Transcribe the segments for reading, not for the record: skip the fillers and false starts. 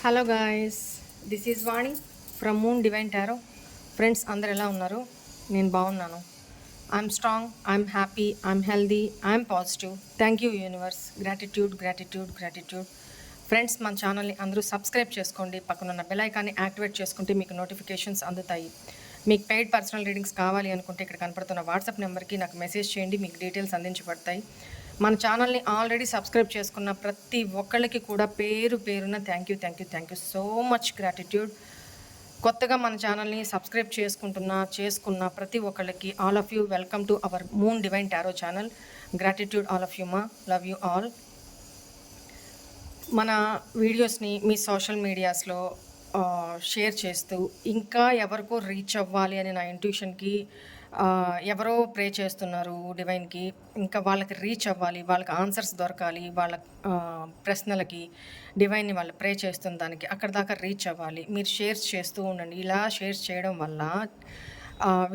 Hello guys, this is Vani from moon divine tarot. Friends అందరు ఎలా ఉన్నారు? నేను బాగున్నాను. I'm strong, I'm happy, I'm healthy, I'm positive. Thank you universe. Gratitude gratitude gratitude. Friends, మన ఛానల్ని అందరూ subscribe చేసుకోండి. పక్కనున్న బెల్ ఐకాన్ని యాక్టివేట్ చేసుకుంటే మీకు నోటిఫికేషన్స్ అందుతాయి. మీకు పెయిడ్ పర్సనల్ రీడింగ్స్ కావాలి అనుకుంటే ఇక్కడ కనపడుతున్న వాట్సాప్ నెంబర్కి నాకు మెసేజ్ చేయండి. మీకు డీటెయిల్స్ అందించబడతాయి. మన ఛానల్ని ఆల్రెడీ సబ్స్క్రైబ్ చేసుకున్న ప్రతి ఒక్కళ్ళకి కూడా పేరు పేరున thank you so much gratitude. కొత్తగా మన ఛానల్ని సబ్స్క్రైబ్ చేసుకున్న ప్రతి ఒక్కళ్ళకి all of you welcome to our moon divine tarot channel. Gratitude all of you మా, లవ్ యూ ఆల్. మన వీడియోస్ని మీ సోషల్ మీడియాస్లో షేర్ చేస్తూ ఇంకా ఎవరికో రీచ్ అవ్వాలి అని నా ఇంట్యూషన్కి ఎవరో ప్రే చేస్తున్నారు డివైన్కి. ఇంకా వాళ్ళకి రీచ్ అవ్వాలి, వాళ్ళకి ఆన్సర్స్ దొరకాలి, వాళ్ళ ప్రశ్నలకి డివైన్ని వాళ్ళు ప్రే చేస్తున్న దానికి అక్కడ దాకా రీచ్ అవ్వాలి. మీరు షేర్స్ చేస్తూ ఉండండి. ఇలా షేర్స్ చేయడం వల్ల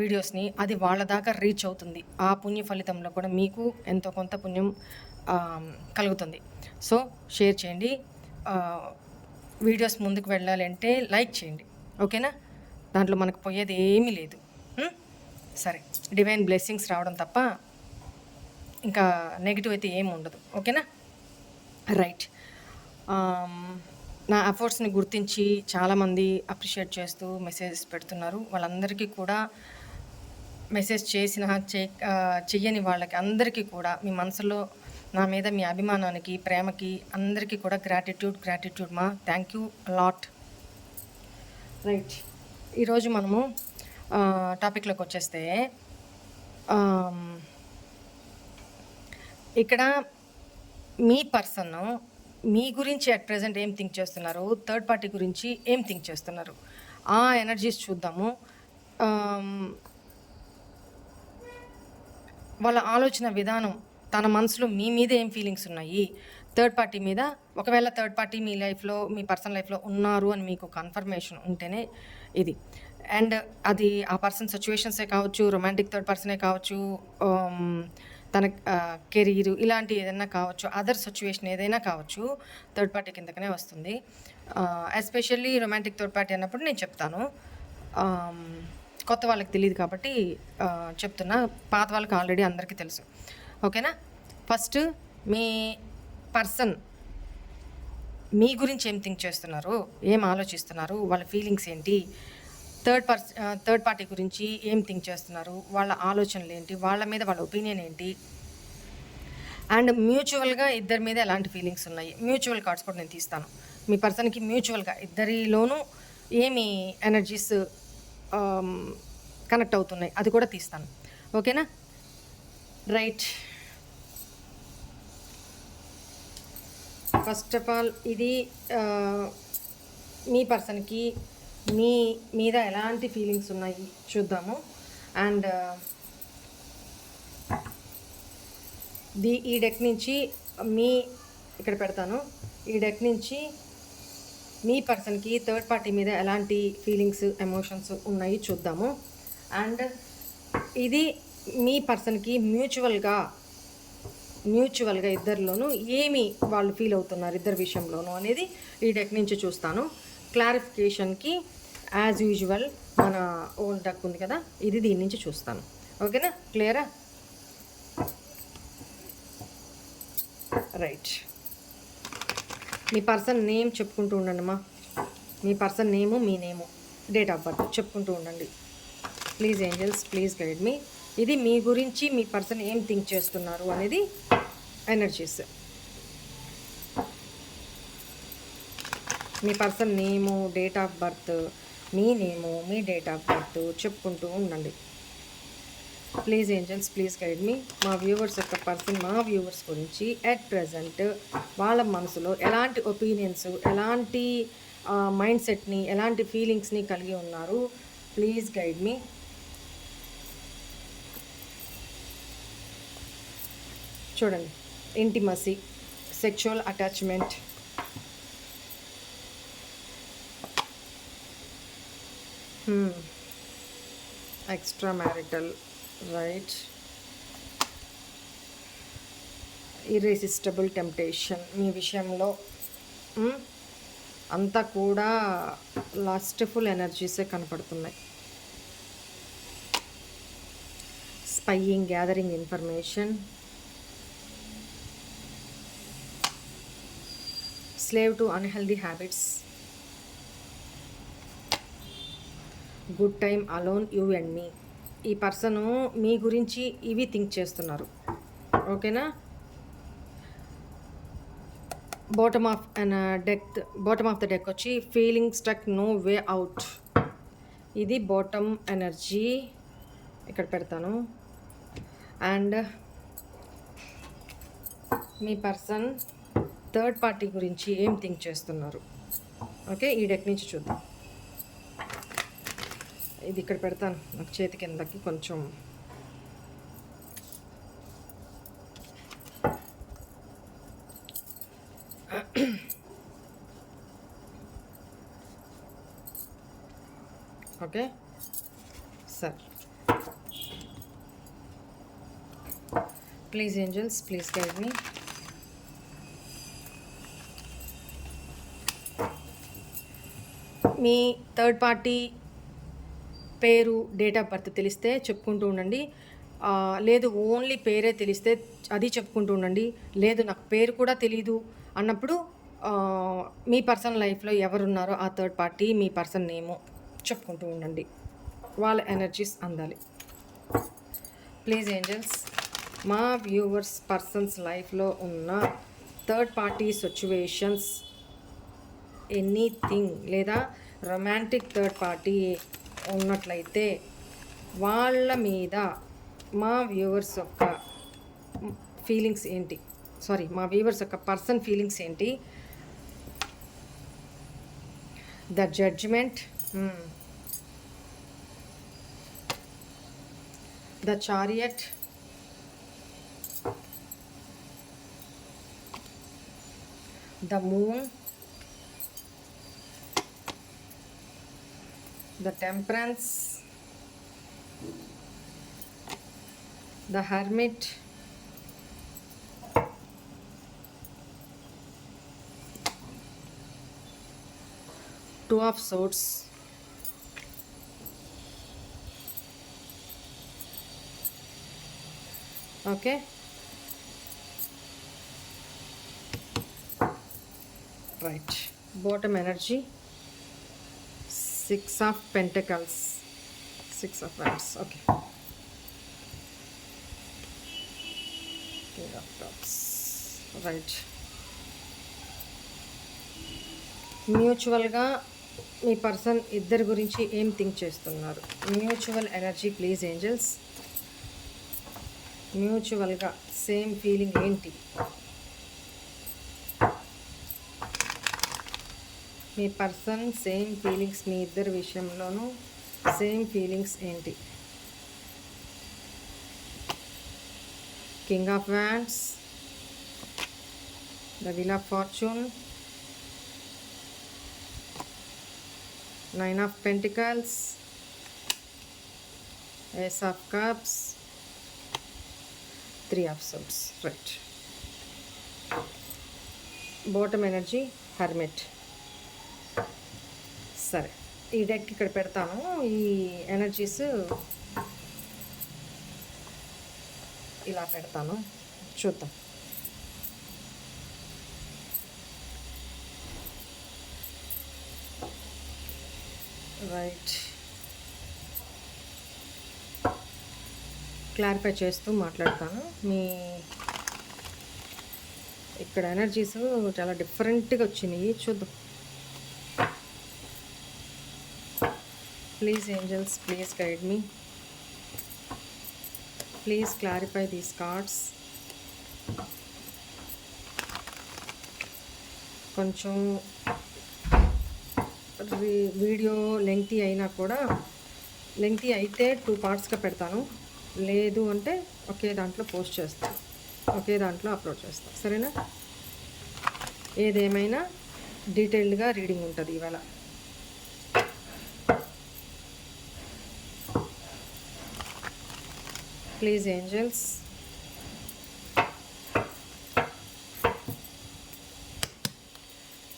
వీడియోస్ని అది వాళ్ళ దాకా రీచ్ అవుతుంది. ఆ పుణ్య ఫలితంలో కూడా మీకు ఎంతో కొంత పుణ్యం కలుగుతుంది. సో షేర్ చేయండి. వీడియోస్ ముందుకు వెళ్ళాలంటే లైక్ చేయండి, ఓకేనా? దాంట్లో మనకు పోయేది ఏమీ లేదు. సరే, డివైన్ బ్లెస్సింగ్స్ రావడం తప్ప ఇంకా నెగిటివ్ అయితే ఏమి ఉండదు, ఓకేనా? రైట్. నా ఎఫర్ట్స్ని గుర్తించి చాలామంది అప్రిషియేట్ చేస్తూ మెసేజెస్ పెడుతున్నారు. వాళ్ళందరికీ కూడా మెసేజ్ చెయ్యని వాళ్ళకి అందరికీ కూడా మీ మనసులో నా మీద మీ అభిమానానికి, ప్రేమకి అందరికీ కూడా గ్రాటిట్యూడ్ మా. Thank you lot. రైట్, ఈరోజు మనము టాపిక్లోకి వచ్చేస్తే ఇక్కడ మీ పర్సన్ మీ గురించి అట్ ప్రజెంట్ ఏం థింక్ చేస్తున్నారు, థర్డ్ పార్టీ గురించి ఏం థింక్ చేస్తున్నారు, ఆ ఎనర్జీస్ చూద్దాము. వాళ్ళ ఆలోచన విధానం, తన మనసులో మీ మీద ఏం ఫీలింగ్స్ ఉన్నాయి, థర్డ్ పార్టీ మీద. ఒకవేళ థర్డ్ పార్టీ మీ లైఫ్లో, మీ పర్సనల్ లైఫ్లో ఉన్నారు అని మీకు కన్ఫర్మేషన్ ఉంటేనే ఇది. అండ్ అది ఆ పర్సన్ సిచ్యువేషన్సే కావచ్చు, రొమాంటిక్ థర్డ్ పర్సనే కావచ్చు, తన కెరీర్ ఇలాంటి ఏదైనా కావచ్చు, అదర్ సిచ్యువేషన్ ఏదైనా కావచ్చు, థర్డ్ పార్టీ కిందకనే వస్తుంది. ఎస్పెషల్లీ రొమాంటిక్ థర్డ్ పార్టీ అన్నప్పుడు నేను చెప్తాను. కొత్త వాళ్ళకి తెలియదు కాబట్టి చెప్తున్నా. పాత వాళ్ళకి ఆల్రెడీ అందరికీ తెలుసు, ఓకేనా? ఫస్ట్ మీ పర్సన్ మీ గురించి ఏం థింక్ చేస్తున్నారు, ఏం ఆలోచిస్తున్నారు, వాళ్ళ ఫీలింగ్స్ ఏంటి, థర్డ్ పార్టీ గురించి ఏం థింక్ చేస్తున్నారు, వాళ్ళ ఆలోచనలు ఏంటి, వాళ్ళ మీద వాళ్ళ ఒపీనియన్ ఏంటి, అండ్ మ్యూచువల్గా ఇద్దరి మీద ఎలాంటి ఫీలింగ్స్ ఉన్నాయి. మ్యూచువల్ కార్డ్స్ కూడా నేను తీస్తాను. మీ పర్సన్కి మ్యూచువల్గా ఇద్దరిలోనూ ఏమి ఎనర్జీస్ కనెక్ట్ అవుతున్నాయి అది కూడా తీస్తాను, ఓకేనా? రైట్. ఫస్ట్ ఆఫ్ ఆల్ ఇది మీ పర్సన్కి మీ మీద ఎలాంటి ఫీలింగ్స్ ఉన్నాయి చూద్దాము. అండ్ ఈ డెక్ నుంచి ఇక్కడ పెడతాను. ఈ డెక్ నుంచి మీ పర్సన్కి థర్డ్ పార్టీ మీద ఎలాంటి ఫీలింగ్స్, ఎమోషన్స్ ఉన్నాయి చూద్దాము. అండ్ ఇది మీ పర్సన్కి మ్యూచువల్గా ఇద్దరిలోనూ ఏమి వాళ్ళు ఫీల్ అవుతున్నారు ఇద్దరి విషయంలోనూ అనేది ఈ డెక్ నుంచి చూస్తాను. క్లారిఫికేషన్కి యాజ్ యూజువల్ మన ఓల్డ్ డెక్ ఉంది కదా, ఇది దీని నుంచి చూస్తాను, ఓకేనా? క్లియరా? రైట్. మీ పర్సన్ నేమ్ చెప్పుకుంటూ ఉండండి అమ్మా. మీ పర్సన్ నేము, మీ నేము, డేట్ ఆఫ్ బర్త్ చెప్పుకుంటూ ఉండండి please. Angels please guide me. ఇది మీ గురించి మీ పర్సన్ ఏం థింక్ చేస్తున్నారు అనేది ఎనర్జీస్. మీ person name, date of birth, మీ నేము, మీ డేట్ ఆఫ్ బర్త్ చెప్పుకుంటూ ఉండండి please. Angels please guide me. మా వ్యూవర్స్ యొక్క పర్సన్ మా వ్యూవర్స్ గురించి అట్ ప్రజెంట్ వాళ్ళ మనసులో ఎలాంటి ఒపీనియన్స్, ఎలాంటి మైండ్ సెట్ని, ఎలాంటి ఫీలింగ్స్ని కలిగి ఉన్నారు ప్లీజ్ గైడ్ మీ. చూడండి, intimacy, sexual attachment, extra marital, right, irresistible temptation మీ విషయంలో, అంతా కూడా లాస్ట్ఫుల్ ఎనర్జీసే కనపడుతున్నాయి. Spying, gathering information, slave to unhealthy habits, good time alone you and me. ఈ పర్సను మీ గురించి ఇవి థింక్ చేస్తున్నారు. ఓకేనా? బాటమ్ ఆఫ్ ద డెక్ వచ్చి feeling stuck, no way out. ఇది బాటమ్ ఎనర్జీ. ఇక్కడ పెడతాను. అండ్ మీ పర్సన్ థర్డ్ పార్టీ గురించి ఏం థింక్ చేస్తున్నారు. ఓకే, ఈ డెక్ నుంచి చూద్దాం. ఇది ఇక్కడ పెడతాను, నాకు చేతి కిందకి కొంచెం. Okay sir, please angels, please guide me. Me third party పేరు, డేట్ ఆఫ్ బర్త్ తెలిస్తే చెప్పుకుంటూ ఉండండి. లేదు ఓన్లీ పేరే తెలిస్తే అది చెప్పుకుంటూ ఉండండి. లేదు నాకు పేరు కూడా తెలీదు అన్నప్పుడు మీ పర్సనల్ లైఫ్లో ఎవరున్నారో ఆ థర్డ్ పార్టీ, మీ పర్సన్ నేము చెప్పుకుంటూ ఉండండి. వాళ్ళ ఎనర్జీస్ అందాలి. ప్లీజ్ ఏంజల్స్, మా వ్యూవర్స్ పర్సన్స్ లైఫ్లో ఉన్న థర్డ్ పార్టీ సిచ్యువేషన్స్, ఎనీథింగ్, లేదా రొమాంటిక్ థర్డ్ పార్టీ ఉన్నట్లయితే వాళ్ళ మీద మా వ్యూవర్స్ యొక్క ఫీలింగ్స్ ఏంటి, మా వ్యూవర్స్ యొక్క పర్సన్ ఫీలింగ్స్ ఏంటి. The judgement, the chariot, the moon, the temperance, the hermit, two of swords, okay, right, bottom energy, Six of Pentacles, Six of Wands, okay, King of Cups, right. మ్యూచువల్గా మీ person ఇద్దరి గురించి ఏం think చేస్తున్నారు. Mutual energy please angels. మ్యూచువల్గా same feeling ఏంటి. మీ person same feelings, మీ ఇద్దరి విషయంలోనూ సేమ్ ఫీలింగ్స్ ఏంటి. King of wands, the wheel of fortune, nine of pentacles, ace of cups, three of swords, right. Bottom energy hermit. సరే, ఈ deck ఇక్కడ పెడతాను. ఈ ఎనర్జీస్ ఇలా పెడతాను, చూద్దాం. రైట్, క్లారిఫై చేస్తూ మాట్లాడతాను. మీ ఇక్కడ ఎనర్జీస్ చాలా డిఫరెంట్గా వచ్చినాయి, చూద్దాం. Please angels, please guide me. Please clarify these cards. కొంచెం వీడియో లెంగ్తీ అయినా కూడా, లెంగ్తీ అయితే 2 పార్ట్స్గా పెడతాను. లేదు అంటే ఒకే దాంట్లో పోస్ట్ చేస్తాను, ఒకే దాంట్లో అప్లోడ్ చేస్తాను. సరేనా? ఏదేమైనా డీటెయిల్డ్గా రీడింగ్ ఉంటుంది ఇవాళ. Please angels,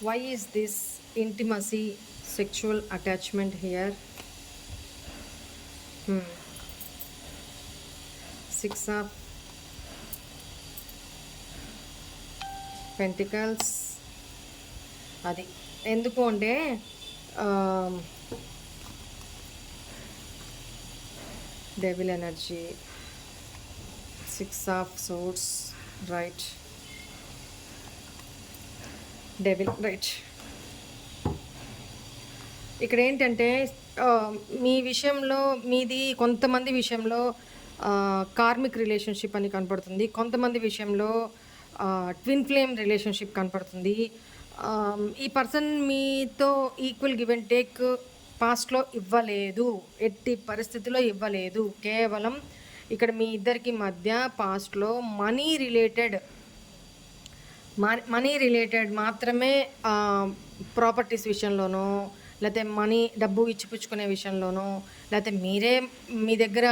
why is this intimacy, sexual attachment here. Six of pentacles. అది ఎందుకు అంటే devil energy. Six of swords, right. Devil, right. ఇక్కడ ఏంటంటే మీ విషయంలో, మీది కొంతమంది విషయంలో కార్మిక్ రిలేషన్షిప్ అని కనపడుతుంది, కొంతమంది విషయంలో ట్విన్ ఫ్లేమ్ రిలేషన్షిప్ కనపడుతుంది. ఈ పర్సన్ మీతో ఈక్వల్ గివ్ అండ్ టేక్ పాస్ట్లో ఇవ్వలేదు, ఎట్టి పరిస్థితిలో ఇవ్వలేదు. కేవలం ఇక్కడ మీ ఇద్దరికి మధ్య పాస్ట్లో మనీ రిలేటెడ్ మాత్రమే, ప్రాపర్టీస్ విషయంలోనో, లేకపోతే డబ్బు ఇచ్చిపుచ్చుకునే విషయంలోనో, లేకపోతే మీరే మీ దగ్గర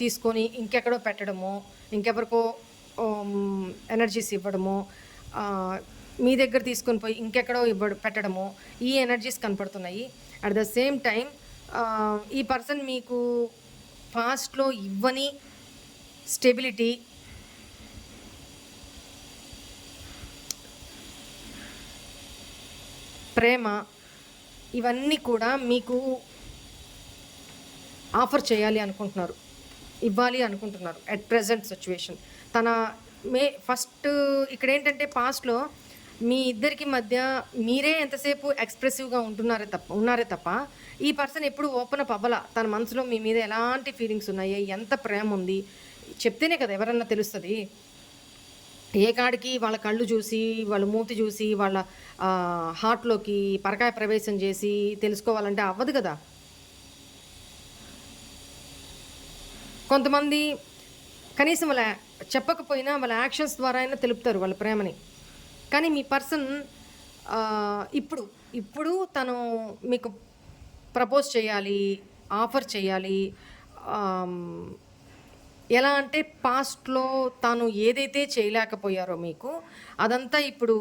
తీసుకొని ఇంకెక్కడో పెట్టడము, ఇంకెవరికో ఎనర్జీస్ ఇవ్వడము, మీ దగ్గర తీసుకొని పోయి ఇంకెక్కడో పెట్టడము, ఈ ఎనర్జీస్ కనపడుతున్నాయి. అట్ ద సేమ్ టైం ఈ పర్సన్ మీకు పాస్ట్లో ఇవ్వని స్టెబిలిటీ, ప్రేమ, ఇవన్నీ కూడా మీకు ఆఫర్ చేయాలి అనుకుంటున్నారు, ఇవ్వాలి అనుకుంటున్నారు అట్ ప్రజెంట్ సిచ్యువేషన్. ఫస్ట్ ఇక్కడ ఏంటంటే పాస్ట్లో మీ ఇద్దరికి మధ్య మీరే ఎంతసేపు ఎక్స్ప్రెసివ్గా ఉన్నారే తప్ప ఈ పర్సన్ ఎప్పుడు ఓపెన్ అప్ అవ్వాల. తన మనసులో మీ మీద ఎలాంటి ఫీలింగ్స్ ఉన్నాయి, ఎంత ప్రేమ ఉంది చెప్తేనే కదా ఎవరన్నా తెలుస్తుంది. ఏ కాడికి వాళ్ళ కళ్ళు చూసి, వాళ్ళ మూతి చూసి, వాళ్ళ హార్ట్లోకి పరకాయ ప్రవేశం చేసి తెలుసుకోవాలంటే అవ్వదు కదా. కొంతమంది కనీసం వాళ్ళ చెప్పకపోయినా వాళ్ళ యాక్షన్స్ ద్వారా అయినా తెలుపుతారు వాళ్ళ ప్రేమని. కానీ మీ పర్సన్ ఇప్పుడు తను మీకు ప్రపోజ్ చేయాలి, ఆఫర్ చేయాలి. ఎలా అంటే పాస్ట్లో తాను ఏదైతే చేయలేకపోయారో మీకు అదంతా ఇప్పుడు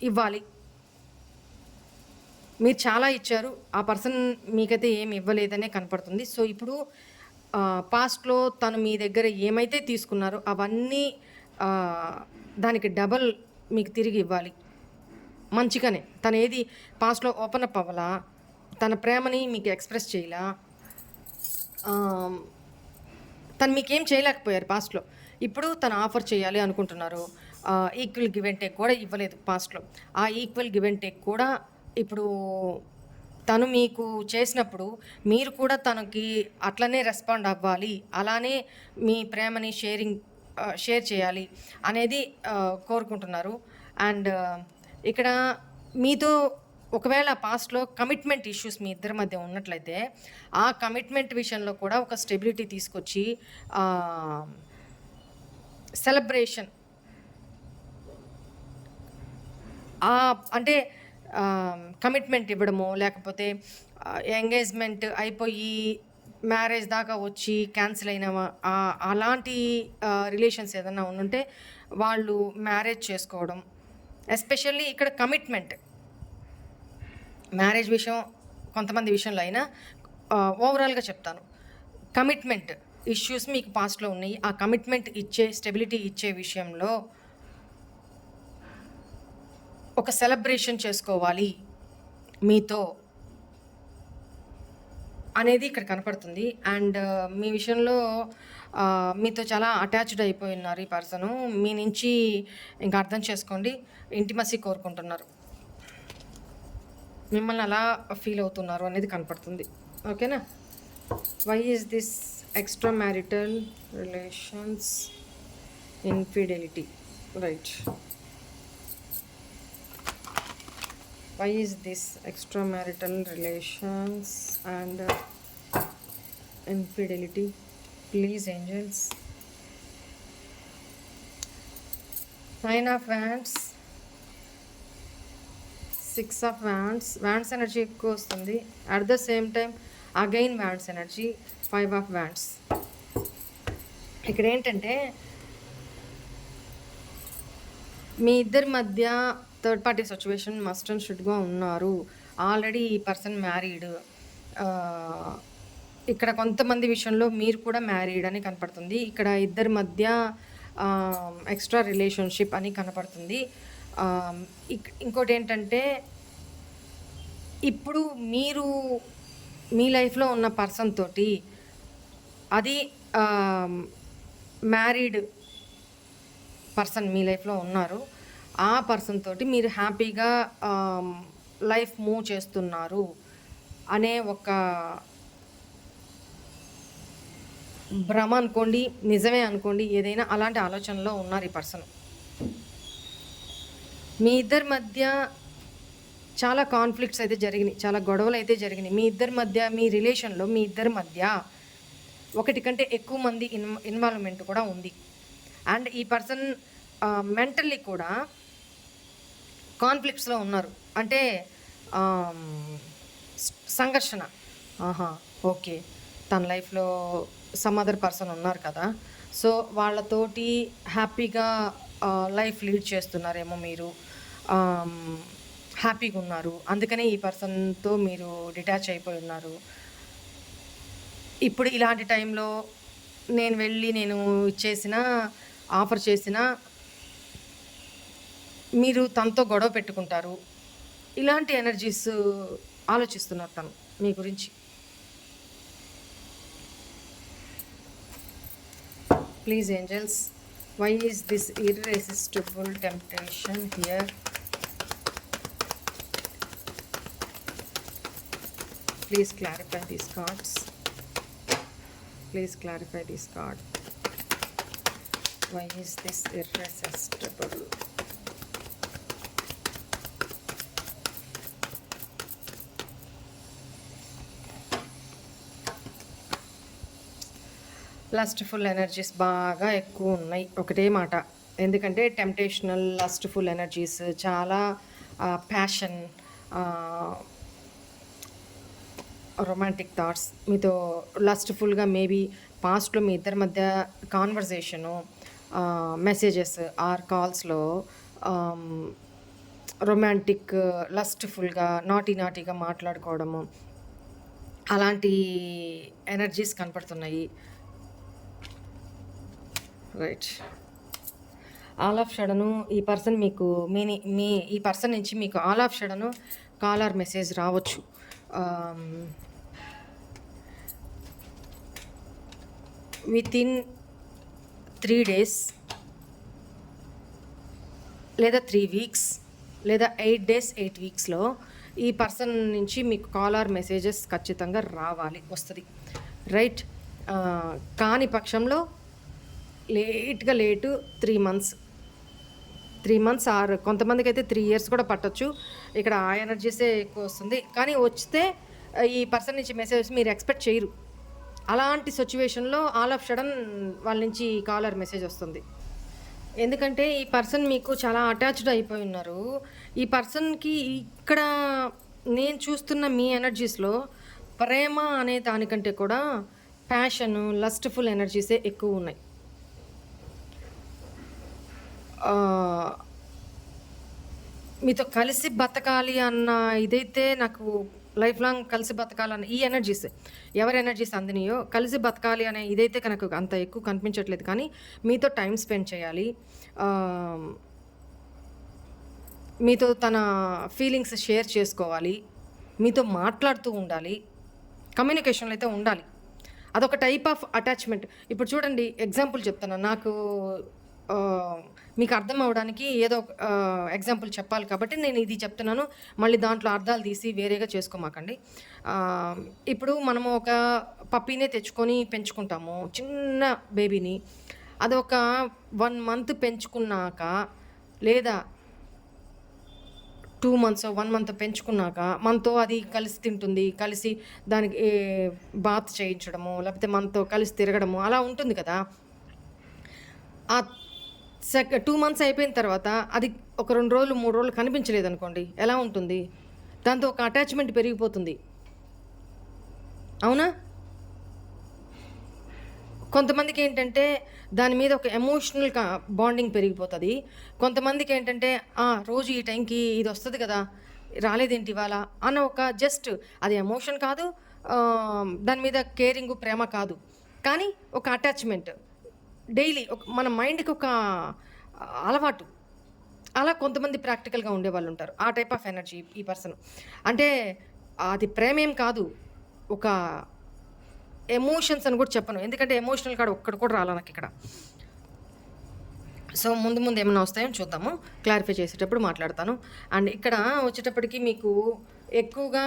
ఇవ్వాలి. మీరు చాలా ఇచ్చారు, ఆ పర్సన్ మీకైతే ఏమి ఇవ్వలేదనే కనపడుతుంది. సో ఇప్పుడు పాస్ట్లో తను మీ దగ్గర ఏమైతే తీసుకున్నారో అవన్నీ దానికి డబల్ మీకు తిరిగి ఇవ్వాలి మంచిగానే. తను ఏది పాస్ట్లో ఓపెన్ అప్ అవ్వాలా, తన ప్రేమని మీకు ఎక్స్ప్రెస్ చేయాలా. తను మీకేం చేయలేకపోయారు పాస్ట్లో, ఇప్పుడు తను ఆఫర్ చేయాలి అనుకుంటున్నారు. ఈక్వల్ గివ్ అండ్ టేక్ కూడా ఇవ్వలేదు పాస్ట్లో, ఆ ఈక్వల్ గివ్ అండ్ టేక్ కూడా ఇప్పుడు తను మీకు చేసినప్పుడు మీరు కూడా తనకి అట్లనే రెస్పాండ్ అవ్వాలి, అలానే మీ ప్రేమని షేర్ చేయాలి అనేది కోరుకుంటున్నారు. అండ్ ఇక్కడ మీతో ఒకవేళ పాస్ట్లో కమిట్మెంట్ ఇష్యూస్ మీ ఇద్దరి మధ్య ఉన్నట్లయితే ఆ కమిట్మెంట్ విషయంలో కూడా ఒక స్టెబిలిటీ తీసుకొచ్చి సెలబ్రేషన్, అంటే కమిట్మెంట్ ఇవ్వడము, లేకపోతే ఎంగేజ్మెంట్ అయిపోయి మ్యారేజ్ దాకా వచ్చి క్యాన్సిల్ అయిన అలాంటి రిలేషన్స్ ఏదైనా ఉంటే వాళ్ళు మ్యారేజ్ చేసుకోవడం. ఎస్పెషల్లీ ఇక్కడ కమిట్మెంట్, మ్యారేజ్ విషయం కొంతమంది విషయంలో అయినా ఓవరాల్గా చెప్తాను, కమిట్మెంట్ ఇష్యూస్ మీకు పాస్ట్లో ఉన్నాయి. ఆ కమిట్మెంట్ స్టెబిలిటీ ఇచ్చే విషయంలో ఒక సెలబ్రేషన్ చేసుకోవాలి మీతో అనేది ఇక్కడ కనపడుతుంది. అండ్ మీ విషయంలో మీతో చాలా అటాచ్డ్ అయిపోయి ఉన్నారు ఈ పర్సను. మీ నుంచి ఇంకా అర్థం చేసుకోండి, ఇంటిమసీ కోరుకుంటున్నారు, మిమ్మల్ని అలా ఫీల్ అవుతున్నారు అనేది కనపడుతుంది. ఓకేనా. Why is this extra marital relations infidelity, right. Why is this extramarital relations and infidelity? Please, angels. Nine of Wands, Six of Wands. Wands energy ఎక్కువ వస్తుంది. At the same time again Wands energy, Five of Wands. ఇక్కడ ఏంటంటే మీ ఇద్దరి మధ్య third party situation must and షుడ్గా ఉన్నారు. Already ఈ పర్సన్ మ్యారీడ్. ఇక్కడ కొంతమంది విషయంలో మీరు కూడా మ్యారీడ్ అని కనపడుతుంది. ఇక్కడ ఇద్దరి మధ్య ఎక్స్ట్రా రిలేషన్షిప్ అని కనపడుతుంది. ఇంకోటి ఏంటంటే, ఇప్పుడు మీరు మీ లైఫ్లో ఉన్న పర్సన్ తోటి అది మ్యారీడ్ పర్సన్ మీ లైఫ్లో ఉన్నారు. ఆ పర్సన్ తోటి మీరు హ్యాపీగా లైఫ్ మూవ్ చేస్తున్నారు అనే ఒక భ్రమ అనుకోండి, నిజమే అనుకోండి, ఏదైనా అలాంటి ఆలోచనలో ఉన్నారు ఈ పర్సన్. మీ ఇద్దరి మధ్య చాలా కాన్ఫ్లిక్ట్స్ అయితే జరిగినాయి, చాలా గొడవలు అయితే జరిగినాయి. మీ ఇద్దరి మధ్య, మీ రిలేషన్లో మీ ఇద్దరి మధ్య ఒకటి కంటే ఎక్కువ మంది ఇన్వాల్వ్మెంట్ కూడా ఉంది. అండ్ ఈ పర్సన్ మెంటల్లీ కూడా కాన్ఫ్లిక్ట్స్లో ఉన్నారు. అంటే సంఘర్షణ. ఓకే, తన లైఫ్లో సమ్ అదర్ పర్సన్ ఉన్నారు కదా, సో వాళ్ళతోటి హ్యాపీగా లైఫ్ లీడ్ చేస్తున్నారేమో, మీరు హ్యాపీగా ఉన్నారు, అందుకనే ఈ పర్సన్తో మీరు డిటాచ్ అయిపోయి ఉన్నారు. ఇప్పుడు ఇలాంటి టైంలో నేను ఇచ్చేసిన ఆఫర్ చేసిన మీరు తనతో గొడవ పెట్టుకుంటారు. ఇలాంటి ఎనర్జీస్ ఆలోచిస్తున్నారు తను మీ గురించి. Please angels, why is this irresistible temptation here? Please clarify these cards. Please clarify this card. Why is this irresistible? Lustful energies బాగా ఎక్కువ ఉన్నాయి, ఒకటే మాట. ఎందుకంటే టెంప్టేషనల్ లస్ట్ఫుల్ ఎనర్జీస్, చాలా ప్యాషన్, రొమాంటిక్ థాట్స్, మీతో లస్ట్ఫుల్గా మేబీ పాస్ట్లో మీ ఇద్దరి మధ్య కాన్వర్జేషను, మెసేజెస్ ఆర్ కాల్స్లో రొమాంటిక్ లస్ట్ఫుల్గా నాటీగా మాట్లాడుకోవడము, అలాంటి ఎనర్జీస్ కనపడుతున్నాయి. రైట్. ఆల్ ఆఫ్ షడను ఈ పర్సన్ మీకు ఈ పర్సన్ నుంచి మీకు all of sudden call or message రావచ్చు. వితిన్ 3 days లేదా 3 weeks లేదా 8 days 8 weeksలో ఈ పర్సన్ నుంచి మీకు కాల్ ఆర్ మెసేజెస్ ఖచ్చితంగా వస్తుంది. రైట్. కాని పక్షంలో లేటు 3 months ఆర్ కొంతమందికి అయితే 3 years కూడా పట్టొచ్చు. ఇక్కడ ఆ ఎనర్జీసే ఎక్కువ వస్తుంది. కానీ వస్తే ఈ పర్సన్ నుంచి మెసేజెస్ మీరు ఎక్స్పెక్ట్ చేయరు. అలాంటి సిచ్యువేషన్లో ఆల్ ఆఫ్ సడన్ వాళ్ళ నుంచి కాల్ ఆర్ మెసేజ్ వస్తుంది. ఎందుకంటే ఈ పర్సన్ మీకు చాలా అటాచ్డ్ అయిపోయి ఉన్నారు. ఈ పర్సన్కి ఇక్కడ నేను చూస్తున్న మీ ఎనర్జీస్లో ప్రేమ అనే దానికంటే కూడా ప్యాషన్, లస్ట్ఫుల్ ఎనర్జీసే ఎక్కువ ఉన్నాయి. మీతో కలిసి బతకాలి అన్న ఇదైతే నాకు లైఫ్ లాంగ్ కలిసి బతకాలన్న ఈ ఎనర్జీస్, ఎవరి ఎనర్జీస్ అందినాయో కలిసి బతకాలి అనే ఇదైతే కనుక అంత ఎక్కువ కనిపించట్లేదు. కానీ మీతో టైం స్పెండ్ చేయాలి, మీతో తన ఫీలింగ్స్ షేర్ చేసుకోవాలి, మీతో మాట్లాడుతూ ఉండాలి, కమ్యూనికేషన్లో అయితే ఉండాలి. అదొక టైప్ ఆఫ్ అటాచ్మెంట్. ఇప్పుడు చూడండి, ఎగ్జాంపుల్ చెప్తాను, నాకు మీకు అర్థం అవ్వడానికి ఏదో ఎగ్జాంపుల్ చెప్పాలి కాబట్టి నేను ఇది చెప్తున్నాను. మళ్ళీ దాంట్లో అర్థాలు తీసి వేరేగా చేసుకోమాకండి. ఇప్పుడు మనము ఒక పప్పీనే తెచ్చుకొని పెంచుకుంటాము, చిన్న బేబీని. అదొక 1 month పెంచుకున్నాక లేదా 2 months 1 month పెంచుకున్నాక మనతో అది కలిసి తింటుంది, కలిసి దానికి బాత్ చేయించడము, లేకపోతే మనతో కలిసి తిరగడము అలా ఉంటుంది కదా. ఆ 2 months అయిపోయిన తర్వాత అది ఒక 2 రోజులు 3 రోజులు కనిపించలేదు అనుకోండి, ఎలా ఉంటుంది? దాంతో ఒక అటాచ్మెంట్ పెరిగిపోతుంది, అవునా? కొంతమందికి ఏంటంటే దాని మీద ఒక ఎమోషనల్ బాండింగ్ పెరిగిపోతుంది. కొంతమందికి ఏంటంటే రోజు ఈ టైంకి ఇది వస్తుంది కదా, రాలేదేంటి ఇవాళ అన్న ఒక జస్ట్ అది ఎమోషన్ కాదు, దాని మీద కేరింగ్ ప్రేమ కాదు, కానీ ఒక అటాచ్మెంట్ డైలీ మన మైండ్కి ఒక అలవాటు. అలా కొంతమంది ప్రాక్టికల్గా ఉండేవాళ్ళు ఉంటారు. ఆ టైప్ ఆఫ్ ఎనర్జీ ఈ పర్సన్. అంటే అది ప్రేమ ఏం కాదు, ఒక ఎమోషన్స్ అని కూడా చెప్పను, ఎందుకంటే ఎమోషనల్ కార్డ్ ఒక్కటి కూడా రాలా నాకు ఇక్కడ. సో ముందు ముందు ఏమైనా వస్తాయో చూద్దాము, క్లారిఫై చేసేటప్పుడు మాట్లాడతాను. అండ్ ఇక్కడ వచ్చేటప్పటికి మీకు ఎక్కువగా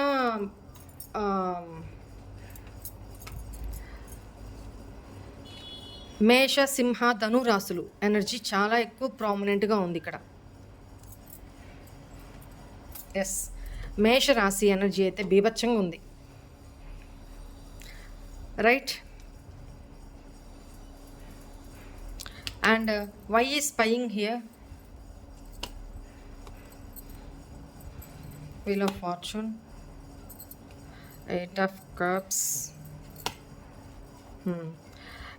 మేష, సింహ, ధను రాశులు ఎనర్జీ చాలా ఎక్కువ ప్రామినెంట్గా ఉంది ఇక్కడ. ఎస్, మేష రాశి ఎనర్జీ అయితే బీభత్సంగా ఉంది, right. And why is spying here? Wheel of fortune, 8 of cups.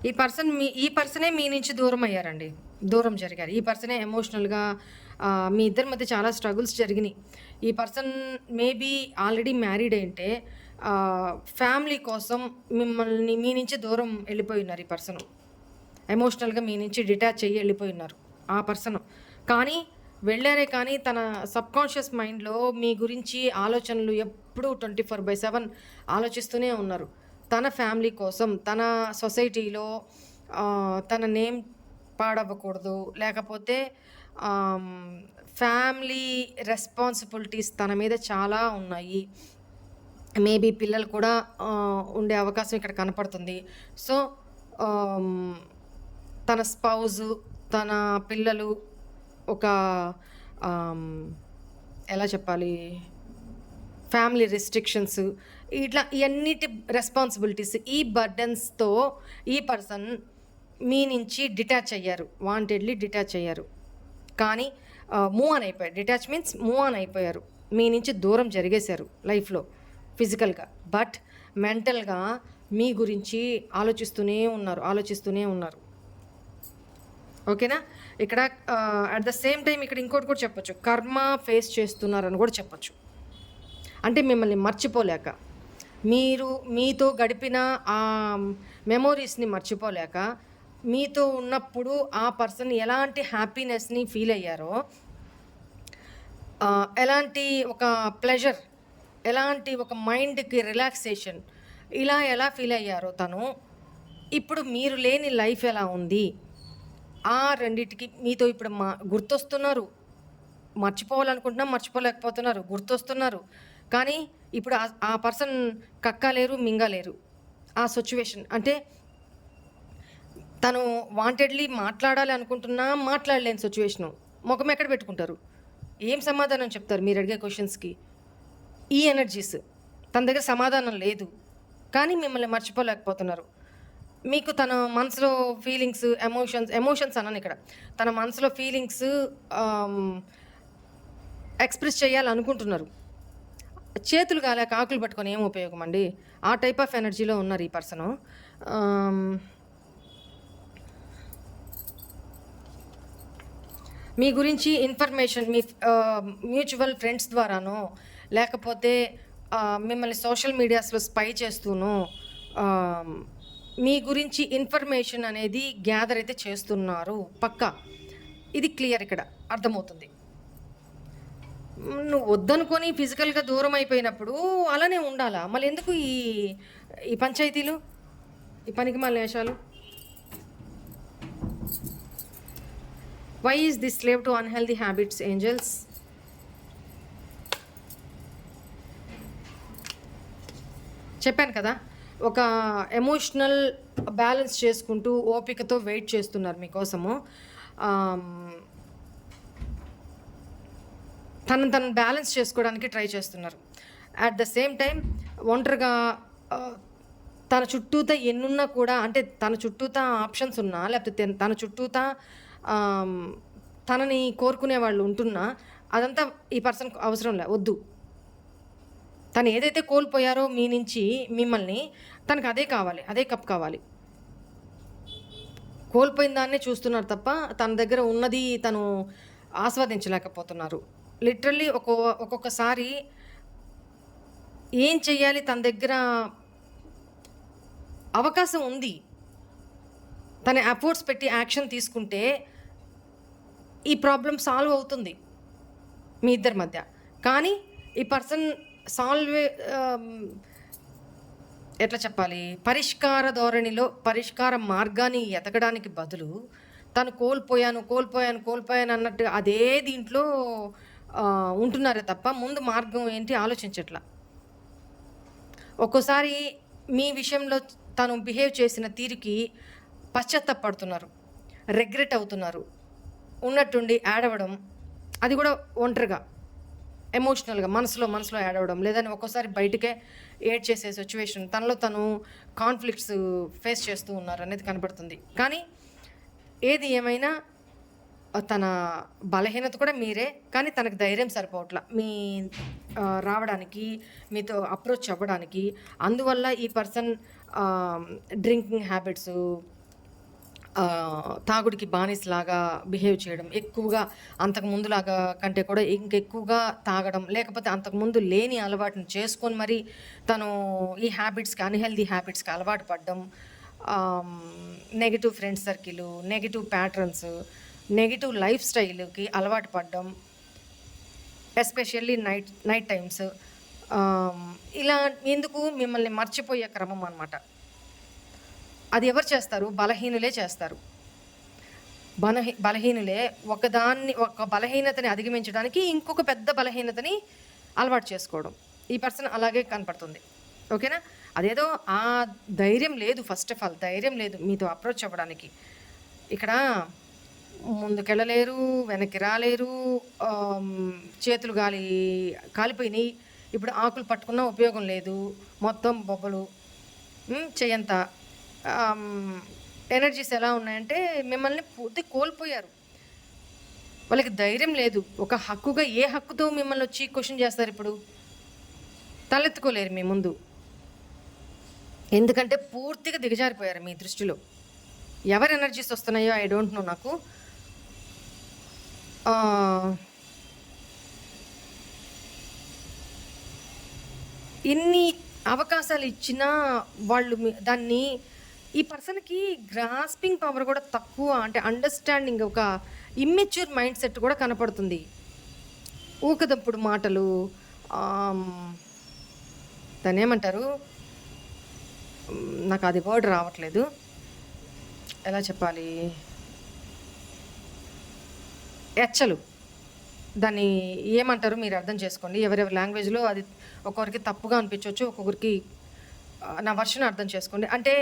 ఈ పర్సనే మీ నుంచి దూరం అయ్యారండి, దూరం జరిగారు. ఈ పర్సనే ఎమోషనల్గా మీ ఇద్దరి మధ్య చాలా స్ట్రగుల్స్ జరిగినాయి. ఈ పర్సన్ మేబీ ఆల్రెడీ మ్యారీడ్ అయితే ఫ్యామిలీ కోసం మిమ్మల్ని మీ నుంచి దూరం వెళ్ళిపోయి ఉన్నారు. ఈ పర్సన్ ఎమోషనల్గా మీ నుంచి డిటాచ్ అయ్యి వెళ్ళిపోయి ఉన్నారు ఆ పర్సన్. కానీ వెళ్ళారే కానీ తన సబ్కాన్షియస్ మైండ్లో మీ గురించి ఆలోచనలు ఎప్పుడూ 24/7 ఆలోచిస్తూనే ఉన్నారు. తన ఫ్యామిలీ కోసం, తన సొసైటీలో తన నేమ్ పాడవ్వకూడదు, లేకపోతే ఫ్యామిలీ రెస్పాన్సిబిలిటీస్ తన మీద చాలా ఉన్నాయి. మేబీ పిల్లలు కూడా ఉండే అవకాశం ఇక్కడ కనపడుతుంది. సో తన స్పౌజు, తన పిల్లలు ఒక ఎలా చెప్పాలి, ఫ్యామిలీ రెస్ట్రిక్షన్స్, ఇట్లా ఇవన్నిటి రెస్పాన్సిబిలిటీస్, ఈ బర్డెన్స్తో ఈ పర్సన్ మీ నుంచి డిటాచ్ అయ్యారు, వాంటెడ్లీ డిటాచ్ అయ్యారు. కానీ మూవ్ ఆన్ అయిపోయారు. డిటాచ్ మీన్స్ మూవ్ ఆన్ అయిపోయారు, మీ నుంచి దూరం జరిగేశారు లైఫ్లో ఫిజికల్గా. బట్ మెంటల్గా మీ గురించి ఆలోచిస్తూనే ఉన్నారు. ఓకేనా? ఇక్కడ అట్ ద సేమ్ టైం ఇక్కడ ఇంకోటి కూడా చెప్పొచ్చు, కర్మ ఫేస్ చేస్తున్నారని కూడా చెప్పొచ్చు. అంటే మిమ్మల్ని మర్చిపోలేక, మీతో గడిపిన ఆ మెమోరీస్ని మర్చిపోలేక, మీతో ఉన్నప్పుడు ఆ పర్సన్ ఎలాంటి హ్యాపీనెస్ని ఫీల్ అయ్యారో, ఎలాంటి ఒక ప్లెజర్, ఎలాంటి ఒక మైండ్కి రిలాక్సేషన్, ఇలా ఎలా ఫీల్ అయ్యారో తను, ఇప్పుడు మీరు లేని లైఫ్ ఎలా ఉంది, ఆ రెండిటికి మీతో ఇప్పుడు గుర్తొస్తున్నారు. మర్చిపోలేకపోతున్నారు, గుర్తొస్తున్నారు. కానీ ఇప్పుడు ఆ పర్సన్ కక్కలేరు, మింగలేరు. ఆ సిచ్యువేషన్ అంటే తను వాంటెడ్లీ మాట్లాడాలి అనుకుంటున్నా మాట్లాడలేని సిచ్యువేషను. ముఖం ఎక్కడ పెట్టుకుంటారు, ఏం సమాధానం చెప్తారు మీరు అడిగే క్వశ్చన్స్కి? ఈ ఎనర్జీస్ తన దగ్గర సమాధానం లేదు, కానీ మిమ్మల్ని మర్చిపోలేకపోతున్నారు. మీకు తన మనసులో ఫీలింగ్స్, ఎమోషన్స్ అన్నాను ఇక్కడ, తన మనసులో ఫీలింగ్స్ ఎక్స్ప్రెస్ చేయాలనుకుంటున్నారు. చేతులు కాలేక ఆకులు పట్టుకొని ఏం ఉపయోగం అండి? ఆ టైప్ ఆఫ్ ఎనర్జీలో ఉన్నారు ఈ పర్సను. మీ గురించి ఇన్ఫర్మేషన్ మీ మ్యూచువల్ ఫ్రెండ్స్ ద్వారానో, లేకపోతే మిమ్మల్ని సోషల్ మీడియాస్లో స్పై చేస్తూనో మీ గురించి ఇన్ఫర్మేషన్ అనేది గ్యాదర్ అయితే చేస్తున్నారు పక్కా. ఇది క్లియర్, ఇక్కడ అర్థమవుతుంది. నువ్వు వద్దనుకొని ఫిజికల్గా దూరం అయిపోయినప్పుడు అలానే ఉండాలా? మళ్ళీ ఎందుకు ఈ పంచాయతీలు, ఈ పనికి మళ్ళీ వేషాలు? Why is this slave to unhealthy habits angels? చెప్పాను కదా, ఒక ఎమోషనల్ బ్యాలెన్స్ చేసుకుంటూ ఓపికతో వెయిట్ చేస్తున్నారు మీకోసము. తను బ్యాలెన్స్ చేసుకోవడానికి ట్రై చేస్తున్నారు. అట్ ద సేమ్ టైం ఒంటరిగా తన చుట్టూతా ఎన్నున్నా కూడా, అంటే తన చుట్టూతా ఆప్షన్స్ ఉన్నా, లేకపోతే తన చుట్టూతా తనని కోరుకునే వాళ్ళు ఉంటున్నా, అదంతా ఈ పర్సన్ అవసరం లే, వద్దు. తను ఏదైతే కోల్పోయారో మీ నుంచి, మిమ్మల్ని, తనకు అదే కావాలి, అదే కప్ కావాలి. కోల్పోయిన దాన్నే చూస్తున్నారు తప్ప తన దగ్గర ఉన్నది తను ఆస్వాదించలేకపోతున్నారు. లిటరల్లీ ఒక్కొక్కసారి ఏం చెయ్యాలి, తన దగ్గర అవకాశం ఉంది, తన ఎఫర్ట్స్ పెట్టి యాక్షన్ తీసుకుంటే ఈ ప్రాబ్లం సాల్వ్ అవుతుంది మీ ఇద్దరి మధ్య. కానీ ఈ పర్సన్ సాల్వ్ ఎట్లా చెప్పాలి, పరిష్కార ధోరణిలో పరిష్కార మార్గాన్ని ఎతకడానికి బదులు తను కోల్పోయాను అన్నట్టు అదే దీంట్లో ఉంటున్నారే తప్ప ముందు మార్గం ఏంటి ఆలోచించట్లా. ఒక్కోసారి మీ విషయంలో తను బిహేవ్ చేసిన తీరుకి పశ్చాత్తాపడుతున్నారు, రిగ్రెట్ అవుతున్నారు, ఉన్నట్టుండి ఏడవడం, అది కూడా ఒంటరిగా ఎమోషనల్గా మనసులో ఏడవడం, లేదని ఒక్కోసారి బయటకే ఏడ్ చేసే సిచ్యువేషన్, తనలో తను కాన్ఫ్లిక్ట్స్ ఫేస్ చేస్తూ ఉన్నారు అనేది కనబడుతుంది. కానీ ఏది ఏమైనా తన బలహీనత కూడా మీరే, కానీ తనకు ధైర్యం సరిపోవట్లా మీ రావడానికి, మీతో అప్రోచ్ అవ్వడానికి. అందువల్ల ఈ పర్సన్ డ్రింకింగ్ హ్యాబిట్స్, తాగుడికి బానిసలాగా బిహేవ్ చేయడం, ఎక్కువగా అంతకుముందులాగా కంటే కూడా ఇంకెక్కువగా తాగడం, లేకపోతే అంతకుముందు లేని అలవాటును చేసుకొని మరి తను ఈ హ్యాబిట్స్కి, అన్హెల్దీ హ్యాబిట్స్కి అలవాటు పడడం, negative friends circle, negative patterns, negative life స్టైల్కి అలవాటు పడడం, ఎస్పెషల్లీ నైట్ టైమ్స్. ఇలా ఎందుకు మిమ్మల్ని మర్చిపోయే క్రమం అన్నమాట. అది ఎవరు చేస్తారు? బలహీనులే చేస్తారు. బలహీనులే ఒక బలహీనతని అధిగమించడానికి ఇంకొక పెద్ద బలహీనతని అలవాటు చేసుకోవడం. ఈ పర్సన్ అలాగే కనపడుతుంది. ఓకేనా? అదేదో ఆ ధైర్యం లేదు, ఫస్ట్ ఆఫ్ ఆల్ ధైర్యం లేదు మీతో అప్రోచ్ అవ్వడానికి. ఇక్కడ ముందుకెళ్ళలేరు, వెనక్కి రాలేరు, చేతులు కాలిపోయినాయి, ఇప్పుడు ఆకులు పట్టుకున్నా ఉపయోగం లేదు, మొత్తం బొబ్బలు, చెయ్యంత ఎనర్జీస్ ఎలా ఉన్నాయంటే మిమ్మల్ని పూర్తి కోల్పోయారు. వాళ్ళకి ధైర్యం లేదు. ఒక హక్కుగా ఏ హక్కుతో మిమ్మల్ని వచ్చి క్వశ్చన్ చేస్తారు? ఇప్పుడు తలెత్తుకోలేరు మీ ముందు, ఎందుకంటే పూర్తిగా దిగజారిపోయారు మీ దృష్టిలో. ఎవరి ఎనర్జీస్ వస్తున్నాయో ఐ డోంట్ నో. నాకు ఎన్ని అవకాశాలు ఇచ్చినా వాళ్ళు దాన్ని, ఈ పర్సన్కి గ్రాస్పింగ్ పవర్ కూడా తక్కువ, అంటే అండర్స్టాండింగ్, ఒక ఇమ్మెచ్యూర్ మైండ్ సెట్ కూడా కనపడుతుంది. ఊకదప్పుడు మాటలు, దాన్ని ఏమంటారు, నాకు అది వర్డ్ రావట్లేదు, ఎలా చెప్పాలి, ఎచ్చలు, దాన్ని ఏమంటారు మీరు అర్థం చేసుకోండి. ఎవరెవరి లాంగ్వేజ్లో అది ఒక్కొక్కరికి తప్పుగా అనిపించవచ్చు, ఒక్కొక్కరికి నా వర్షన్ అర్థం చేసుకోండి. అంటే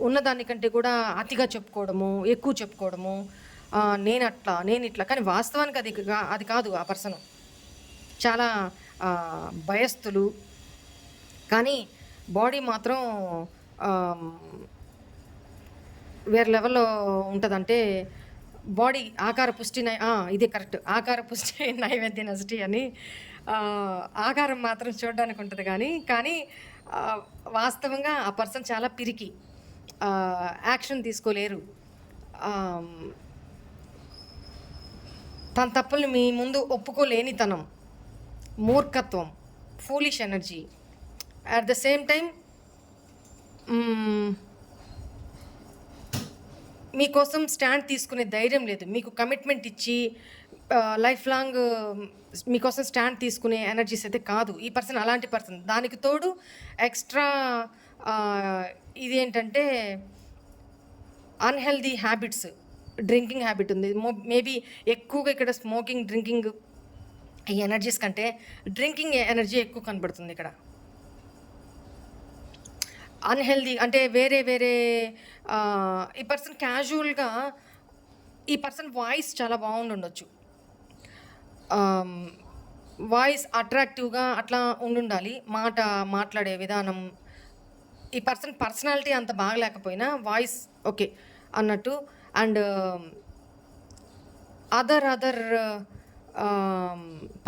ఉన్న దానికంటే కూడా అతిగా చెప్పుకోవడము, ఎక్కువ చెప్పుకోవడము, నేను ఇట్లా, కానీ వాస్తవానికి అది కాదు. ఆ పర్సన్ చాలా భయస్థులు, కానీ బాడీ మాత్రం వేరే లెవెల్లో ఉంటుందంటే బాడీ ఆకార పుష్టి ఇది కరెక్ట్, ఆకార పుష్టి నైవేద్య నష్టి అని. ఆకారం మాత్రం చూడడానికి ఉంటుంది, కానీ వాస్తవంగా ఆ పర్సన్ చాలా పిరికి, యాక్షన్ తీసుకోలేరు, తన తప్పుల్ని మీ ముందు ఒప్పుకోలేనితనం, మూర్ఖత్వం, foolish energy. At the same time మీకోసం స్టాండ్ తీసుకునే ధైర్యం లేదు. మీకు కమిట్మెంట్ ఇచ్చి లైఫ్ లాంగ్ మీకోసం స్టాండ్ తీసుకునే ఎనర్జీస్ అయితే కాదు ఈ పర్సన్. అలాంటి పర్సన్. దానికి తోడు ఎక్స్ట్రా ఇదేంటంటే అన్హెల్దీ హ్యాబిట్స్, డ్రింకింగ్ హ్యాబిట్ ఉంది. మేబీ ఎక్కువగా ఇక్కడ స్మోకింగ్, డ్రింకింగ్ ఈ ఎనర్జీస్ కంటే డ్రింకింగ్ ఎనర్జీ ఎక్కువ కనబడుతుంది ఇక్కడ. అన్హెల్దీ అంటే వేరే ఈ పర్సన్ క్యాజువల్గా, ఈ పర్సన్ వాయిస్ చాలా బాగుండొచ్చు, వాయిస్ అట్రాక్టివ్గా అట్లా ఉండాలి, మాట్లాడే విధానం. ఈ పర్సన్ పర్సనాలిటీ అంత బాగలేకపోయినా వాయిస్ ఓకే అన్నట్టు. అండ్ అదర్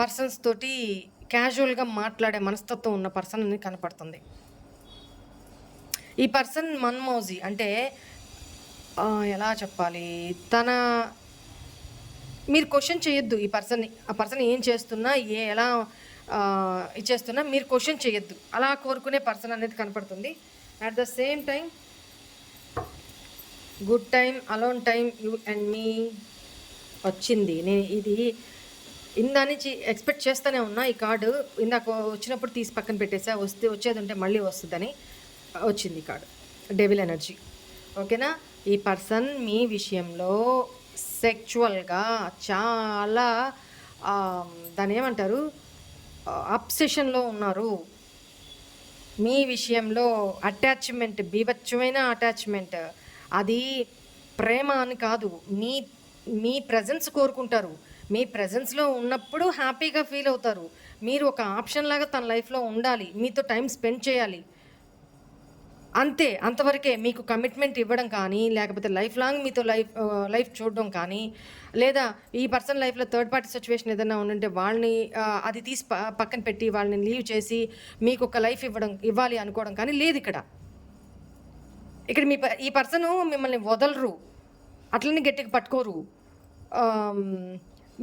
పర్సన్స్ తోటి క్యాజువల్గా మాట్లాడే మనస్తత్వం ఉన్న పర్సన్ అని కనపడుతుంది. ఈ పర్సన్ మన్మౌజీ, అంటే ఎలా చెప్పాలి? తన మీరు క్వెషన్ చేయొద్దు ఈ పర్సన్‌ని. ఆ పర్సన్ ఏం చేస్తున్నా, ఎలా ఇచ్చేస్తున్నా మీరు క్వెషన్ చేయొద్దు. అలా కోరుకునే పర్సన్ అనేది కనపడుతుంది. At the same time good time, alone time, you and me వచ్చింది. నేను ఇది ఇందా నుంచి ఎక్స్పెక్ట్ చేస్తూనే ఉన్నా. ఈ కార్డు ఇందాక వచ్చినప్పుడు తీసి పక్కన పెట్టేసా. వచ్చేది ఉంటే మళ్ళీ వస్తుందని వచ్చింది ఈ కార్డు. Devil energy. ఓకేనా? ఈ పర్సన్ మీ విషయంలో సెక్చువల్గా చాలా దాని ఏమంటారు, అబ్సెషన్లో ఉన్నారు. మీ విషయంలో అటాచ్మెంట్, బీభత్సమైన అటాచ్మెంట్. అది ప్రేమ అని కాదు, మీ మీ ప్రజెన్స్ కోరుకుంటారు. మీ ప్రజెన్స్లో ఉన్నప్పుడు హ్యాపీగా ఫీల్ అవుతారు. మీరు ఒక ఆప్షన్ లాగా తన లైఫ్లో ఉండాలి, మీతో టైం స్పెండ్ చేయాలి, అంతే. అంతవరకే. మీకు కమిట్మెంట్ ఇవ్వడం కానీ, లేకపోతే లైఫ్ లాంగ్ మీతో లైఫ్ చూడడం కానీ, లేదా ఈ పర్సన్ లైఫ్లో థర్డ్ పార్టీ సిచ్యువేషన్ ఏదైనా ఉంటే వాళ్ళని అది తీసి పక్కన పెట్టి వాళ్ళని లీవ్ చేసి మీకు ఒక లైఫ్ ఇవ్వాలి అనుకోవడం కానీ లేదు ఇక్కడ. ఇక్కడ ఈ పర్సను మిమ్మల్ని వదలరు, అట్లనే గట్టిగా పట్టుకోరు.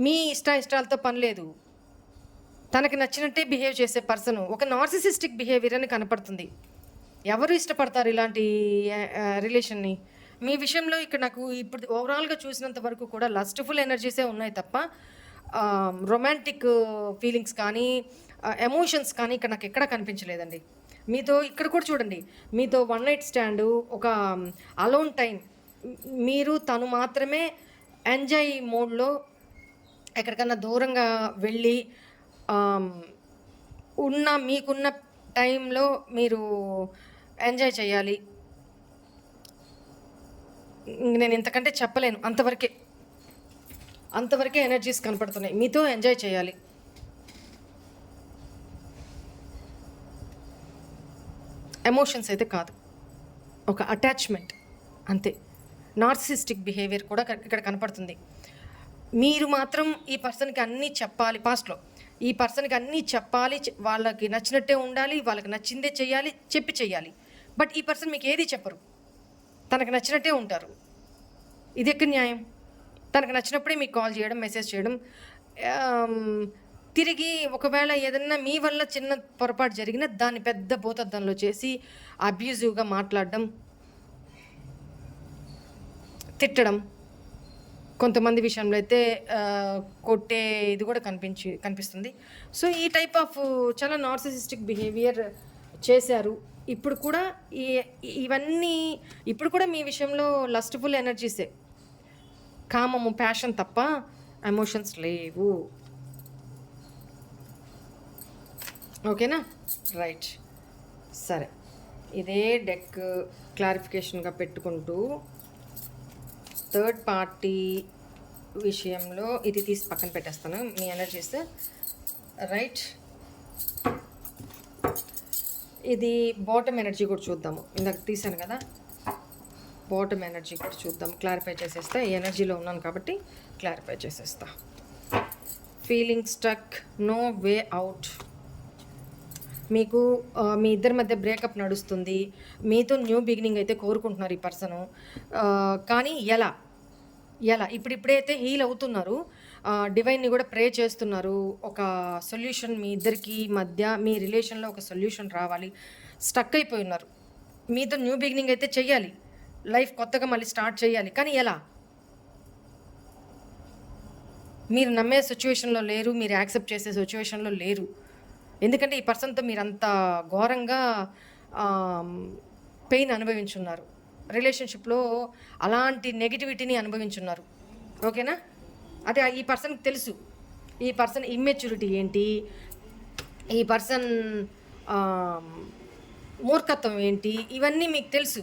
మీ ఇష్టాలతో పని లేదు. తనకి నచ్చినట్టే బిహేవ్ చేసే పర్సను ఒక నార్సిసిస్టిక్ బిహేవియర్ అని కనపడుతుంది. ఎవరు ఇష్టపడతారు ఇలాంటి రిలేషన్ని? మీ విషయంలో ఇక్కడ నాకు ఇప్పుడు ఓవరాల్గా చూసినంత వరకు కూడా లస్ట్ఫుల్ ఎనర్జీసే ఉన్నాయి తప్ప రొమాంటిక్ ఫీలింగ్స్ కానీ ఎమోషన్స్ కానీ ఇక్కడ నాకు ఎక్కడ కనిపించలేదండి. మీతో ఇక్కడ కూడా చూడండి, మీతో వన్ నైట్ స్టాండు, ఒక అలోన్ టైం, మీరు తను మాత్రమే ఎంజాయ్ మోడ్లో ఎక్కడికన్నా దూరంగా వెళ్ళి మీకున్న టైంలో మీరు ఎంజాయ్ చేయాలి. నేను ఇంతకంటే చెప్పలేను. అంతవరకే ఎనర్జీస్ కనపడుతున్నాయి. మీతో ఎంజాయ్ చేయాలి. ఎమోషన్స్ అయితే కాదు, ఒక అటాచ్మెంట్ అంతే. నార్సిసిస్టిక్ బిహేవియర్ కూడా ఇక్కడ కనపడుతుంది. మీరు మాత్రం ఈ పర్సన్కి అన్నీ చెప్పాలి. పాస్ట్లో ఈ పర్సన్కి అన్నీ చెప్పాలి, వాళ్ళకి నచ్చినట్టే ఉండాలి, వాళ్ళకి నచ్చిందే చెయ్యాలి. బట్ ఈ పర్సన్ మీకు ఏది చెప్పరు, తనకు నచ్చినట్టే ఉంటారు. ఇది ఎక్కడ న్యాయం? తనకు నచ్చినప్పుడే మీకు కాల్ చేయడం, మెసేజ్ చేయడం, తిరిగి ఒకవేళ ఏదన్నా మీ వల్ల చిన్న పొరపాటు జరిగినా దాన్ని పెద్ద భూతద్దంలో చేసి అబ్యూజివ్గా మాట్లాడడం, తిట్టడం, కొంతమంది విషయంలో అయితే కొట్టే ఇది కూడా కనిపిస్తుంది. సో ఈ టైప్ ఆఫ్ చాలా నార్సిసిస్టిక్ బిహేవియర్ చేశారు. ఇప్పుడు కూడా ఇవన్నీ ఇప్పుడు కూడా మీ విషయంలో లస్ట్ఫుల్ ఎనర్జీసే, కామము, ప్యాషన్ తప్ప ఎమోషన్స్ లేవు. ఓకేనా? రైట్. సరే, ఇదే డెక్ క్లారిఫికేషన్గా పెట్టుకుంటూ థర్డ్ పార్టీ విషయంలో ఇది తీసి పక్కన పెట్టేస్తాను, మీ ఎనర్జీస్. రైట్, ఇది బాటమ్ ఎనర్జీ కూడా చూద్దాము. ఇందాక తీసాను కదా, బాటమ్ ఎనర్జీ కూడా చూద్దాం. క్లారిఫై చేసేస్తా, ఈ ఎనర్జీలో ఉన్నాను కాబట్టి క్లారిఫై చేసేస్తా. Feeling stuck, no way out. మీకు మీ ఇద్దరి మధ్య బ్రేకప్ నడుస్తుంది. మీతో న్యూ బిగినింగ్ అయితే కోరుకుంటున్నారు ఈ పర్సను. కానీ ఎలా ఇప్పుడిప్పుడైతే హీల్ అవుతున్నారు, డివైన్ని కూడా ప్రే చేస్తున్నారు. ఒక సొల్యూషన్ మీ ఇద్దరికి మధ్య, మీ రిలేషన్లో ఒక సొల్యూషన్ రావాలి. స్టక్ అయిపోయి ఉన్నారు. మీతో న్యూ బిగినింగ్ అయితే చెయ్యాలి, లైఫ్ కొత్తగా మళ్ళీ స్టార్ట్ చేయాలి. కానీ ఎలా? మీరు నమ్మే సిచ్యువేషన్లో లేరు, మీరు యాక్సెప్ట్ చేసే సిచ్యువేషన్లో లేరు. ఎందుకంటే ఈ పర్సన్తో మీరు అంత ఘోరంగా పెయిన్ అనుభవించున్నారు, రిలేషన్షిప్లో అలాంటి నెగిటివిటీని అనుభవించున్నారు. ఓకేనా? అదే ఈ పర్సన్కి తెలుసు ఈ పర్సన్ ఇమ్మెచ్యూరిటీ ఏంటి, ఈ పర్సన్ మూర్ఖత్వం ఏంటి, ఇవన్నీ మీకు తెలుసు,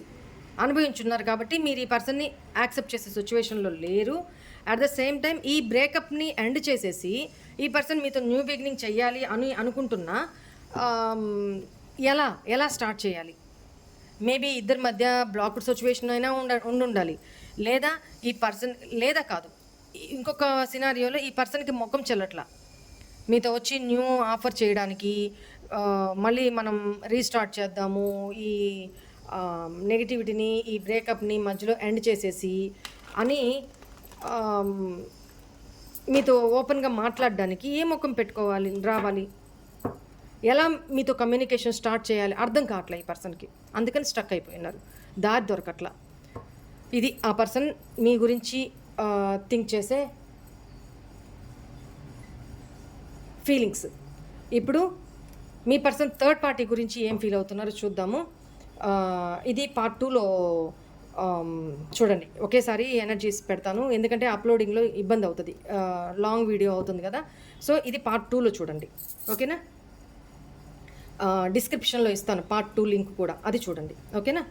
అనుభవించున్నారు. కాబట్టి మీరు ఈ పర్సన్ని యాక్సెప్ట్ చేసే సిచ్యువేషన్లో లేరు. అట్ ద సేమ్ టైం ఈ బ్రేకప్ని ఎండ్ చేసేసి ఈ పర్సన్ మీతో న్యూ బిగినింగ్ చెయ్యాలి అని అనుకుంటున్నా. ఎలా స్టార్ట్ చేయాలి? మేబీ ఇద్దరి మధ్య బ్లాక్డ్ సిచ్యువేషన్ అయినా ఉండాలి, లేదా ఈ పర్సన్, లేదా కాదు, ఇంకొక సినారియోలో ఈ పర్సన్కి మొఖం చెల్లట్లా మీతో వచ్చి న్యూ ఆఫర్ చేయడానికి, మళ్ళీ మనం రీస్టార్ట్ చేద్దాము, ఈ నెగిటివిటీని, ఈ బ్రేకప్ని మధ్యలో ఎండ్ చేసేసి అని మీతో ఓపెన్గా మాట్లాడడానికి ఏ ముఖం పెట్టుకోవాలి, రావాలి, ఎలా మీతో కమ్యూనికేషన్ స్టార్ట్ చేయాలి అర్థం కావట్లే ఈ పర్సన్కి. అందుకని స్టక్ అయిపోయినారు, దారి దొరకట్లా. ఇది ఆ పర్సన్ మీ గురించి థింక్ చేసే ఫీలింగ్స్. ఇప్పుడు మీ పర్సన్ థర్డ్ పార్టీ గురించి ఏం ఫీల్ అవుతున్నారో చూద్దాము. ఇది పార్ట్ 2లో చూడండి. ఒకేసారి ఎనర్జీస్ పెడతాను ఎందుకంటే అప్లోడింగ్లో ఇబ్బంది అవుతుంది, లాంగ్ వీడియో అవుతుంది కదా. సో ఇది పార్ట్ 2లో చూడండి, ఓకేనా. డిస్క్రిప్షన్లో ఇస్తాను పార్ట్ 2 లింక్ కూడా, అది చూడండి, ఓకేనా.